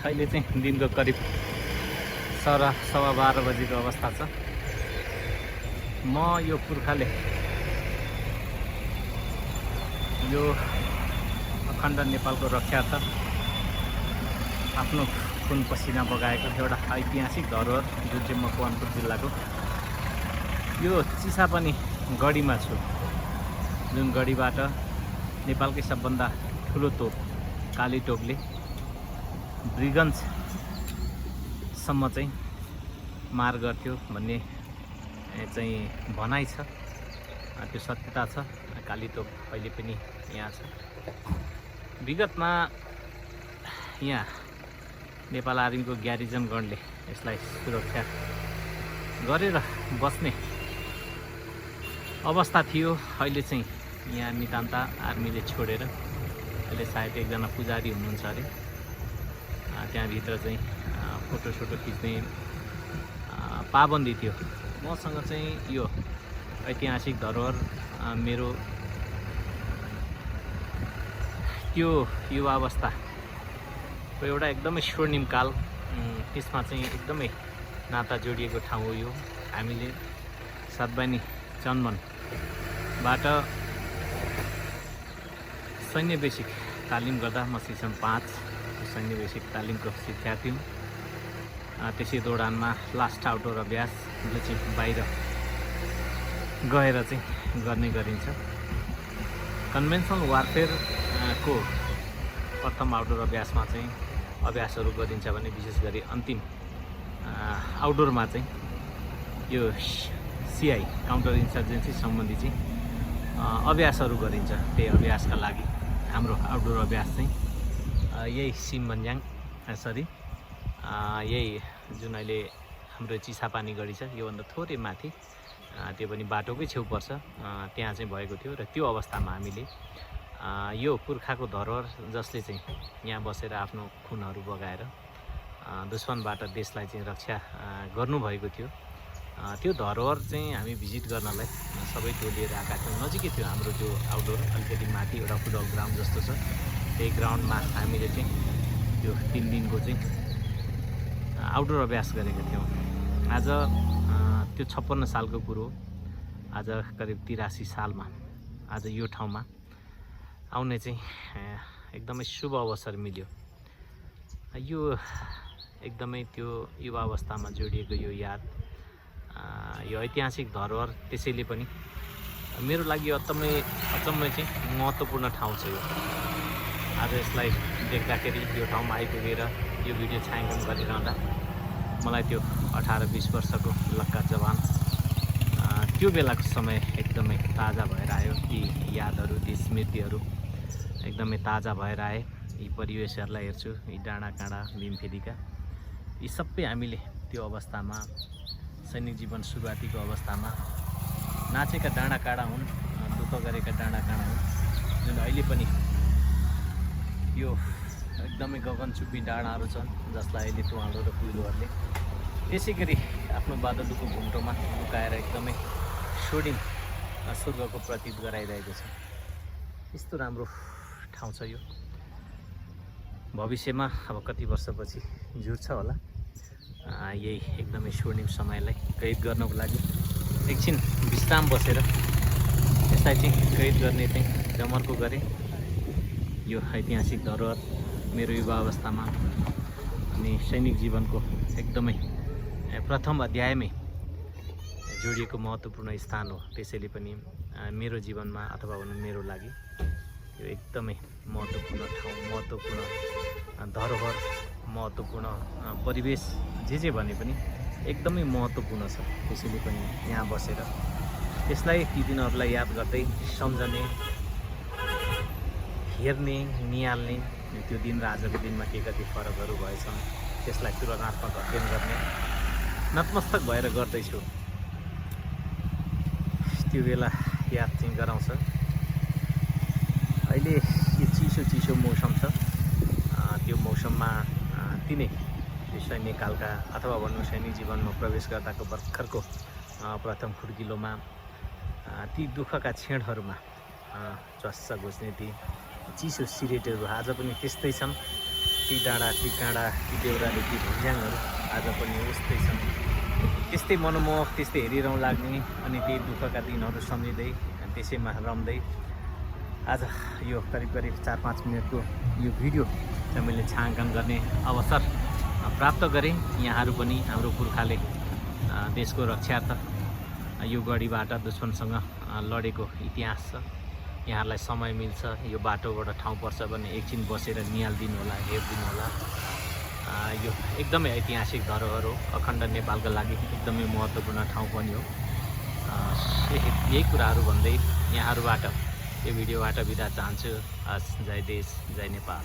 अहिले चाहिँ दिनको करिब 12:15 बजेको अवस्था छ। म यो पुर्खाले यो अखण्ड नेपालको रक्षार्थ आफ्नो खुन पसिना बगाएको एउटा ऐतिहासिक धरोहर जुन चाहिँ मकवानपुर जिल्लाको यो चिसापानी गढीमा छु, जुन गढीबाट नेपालकै सबभन्दा ठुलो तोप काली तोपले ब्रिगन्जसम्म चाहिँ मार गर्थ्यो भन्ने चाहिँ भनाइ छ। त्यो सत्यता छ। काली तोप अहिले पनि यहाँ छ। विगतमा यहाँ नेपाल आर्मीको ग्यारिजन गणले यसलाई सुरक्षा गरेर बस्ने अवस्था थियो। अहिले चाहिँ यहाँ नितान्त आर्मीले छोडेर अहिले सायद एकजना पुजारी हुनुहुन्छ अरे, त्यहाँभित्र चाहिँ फोटोसोटो खिच्ने पाबन्दी थियो। मसँग चाहिँ यो ऐतिहासिक धरोहर मेरो त्यो युवावस्थाको एउटा एकदमै स्वर्णिम काल, त्यसमा चाहिँ एकदमै नाता जोडिएको ठाउँ हो यो। हामीले सातबानी चन्दवनबाट सैन्य बेसिक तालिम गर्दा म सेक्सन 5 सैन्य बेसिक तालिमको शिक्षार्थी हुँ। त्यसै दौडानमा लास्ट आउटडोर अभ्यास जो चाहिँ बाहिर गएर चाहिँ गर्ने गरिन्छ। कन्भेन्सनल वारफेयरको प्रथम आउटडोर अभ्यासमा चाहिँ अभ्यासहरू गरिन्छ भने विशेष गरी अन्तिम आउटडोरमा चाहिँ यो सिआई काउन्टर इन्सर्जेन्सी सम्बन्धी चाहिँ अभ्यासहरू गरिन्छ। त्यही अभ्यासका लागि हाम्रो आउटडोर अभ्यास चाहिँ यही सिमबन्ज्याङ यही जुन अहिले हाम्रो चिसापानी गढी छ योभन्दा थोरै माथि, त्यो पनि बाटोकै छेउ पर्छ, त्यहाँ चाहिँ भएको थियो। र त्यो अवस्थामा हामीले यो पुर्खाको धरोहर जसले चाहिँ यहाँ बसेर आफ्नो खुनहरू बगाएर दुश्मनबाट देशलाई चाहिँ रक्षा गर्नुभएको थियो, त्यो धरोहर चाहिँ हामी भिजिट गर्नलाई सबै टोलिएर आएका थियौँ। नजिकै थियो हाम्रो जो आउटडोर, अलिकति माथि एउटा फुटबल ग्राउन्ड जस्तो छ, त्यही ग्राउन्डमा हामीले चाहिँ त्यो 3 दिनको चाहिँ आउटडोर अभ्यास गरेका थियौँ। आज त्यो 56 सालको कुरो, आज करिब 83 सालमा आज यो ठाउँमा आउने चाहिँ एकदमै शुभ अवसर मिल्यो। यो एकदमै त्यो युवावस्थामा जोडिएको यो याद, यो ऐतिहासिक धरोहर, त्यसैले पनि मेरो लागि अचम्मै चाहिँ महत्त्वपूर्ण ठाउँ छ यो। आज यसलाई देख्दाखेरि यो ठाउँमा आइपुगेर यो भिडियो छायाङ्कन गरिरहँदा मलाई त्यो 18-20 वर्षको लक्का जवान त्यो बेलाको समय एकदमै ताजा भएर आयो। ती यादहरू, ती स्मृतिहरू एकदमै ताजा भएर आए। यी परिवेशहरूलाई हेर्छु, यी डाँडाकाँडा भीमफेदीका, यी सबै हामीले त्यो अवस्थामा सैनिक जीवन सुरुवातीको अवस्थामा नाचेका डाँडाकाँडा हुन्, दुःख गरेका डाँडाकाँडा हुन्, जुन अहिले पनि यो एकदमै गगनचुम्बी डाँडाहरू छन्, जसलाई अहिले तुवालो र कुहिरोहरूले त्यसै गरी आफ्नो बादलुको घुम्टोमा लुकाएर एकदमै स्वर्णिम स्वर्गको प्रतीत गराइरहेको छ। यस्तो राम्रो ठाउँ छ यो। भविष्यमा अब कति वर्षपछि जुट्छ होला, यही एकदमै स्वर्णिम समयलाई कैद गर्नको लागि एकछिन विश्राम बसेर यसलाई चाहिँ कैद गर्ने चाहिँ जमर्को गरेँ। यो ऐतिहासिक धरोहर मेरो युवा अवस्थामा अनि सैनिक जीवनको एकदमै प्रथम अध्यायमै जोडिएको महत्त्वपूर्ण स्थान हो। त्यसैले पनि मेरो जीवनमा अथवा भनौँ मेरो लागि यो एकदमै महत्त्वपूर्ण ठाउँ, महत्त्वपूर्ण धरोहर, महत्त्वपूर्ण परिवेश, जे भने पनि एकदमै महत्त्वपूर्ण छ। त्यसैले पनि यहाँ बसेर यसलाई ती दिनहरूलाई याद गर्दै सम्झने, हेर्ने, निहाल्ने, त्यो दिन र आजको दिनमा के कति फरकहरू भएछन् त्यसलाई तुलनात्मक अध्ययन गर्ने नतमस्तक भएर गर्दैछु। त्यो बेला याद चाहिँ गराउँछ। अहिले यो चिसो मौसम छ, त्यो मौसममा तिनै सैन्यकालका अथवा भनौँ सैनिक जीवनमा प्रवेश गर्दाको भर्खरको प्रथम खुड्किलोमा ती दुःखका क्षणहरूमा चस्स घुस्ने ती चिसो सिरेटहरू आज पनि त्यस्तै छन्। ती डाँडा ती काँडा ती देउराली ती भुज्याङहरू आज पनि उस्तै छन्। त्यस्तै मनमोहक त्यस्तै हेरिरहँ लाग्ने अनि ती दुःखका दिनहरू सम्झिँदै त्यसैमा रम्दै आज यो करिब 4-5 मिनटको यो भिडियो चाहिँ मैले छायाङ्कन गर्ने अवसर प्राप्त गरेँ। यहाँहरू पनि हाम्रो पुर्खाले देशको रक्षार्थ यो गढीबाट दुश्मनसँग लडेको इतिहास छ। यहाँहरूलाई समय मिल्छ यो बाटोबाट ठाउँ पर्छ भने एकछिन बसेर निहालिदिनु होला, हेरिदिनु होला। यो एकदमै ऐतिहासिक धरोहर हो, अखण्ड नेपालका लागि एकदमै महत्त्वपूर्ण ठाउँ पनि हो। यही कुराहरू भन्दै यहाँहरूबाट यो भिडियोबाट बिदा चाहन्छु। हस्, जय देश जय नेपाल।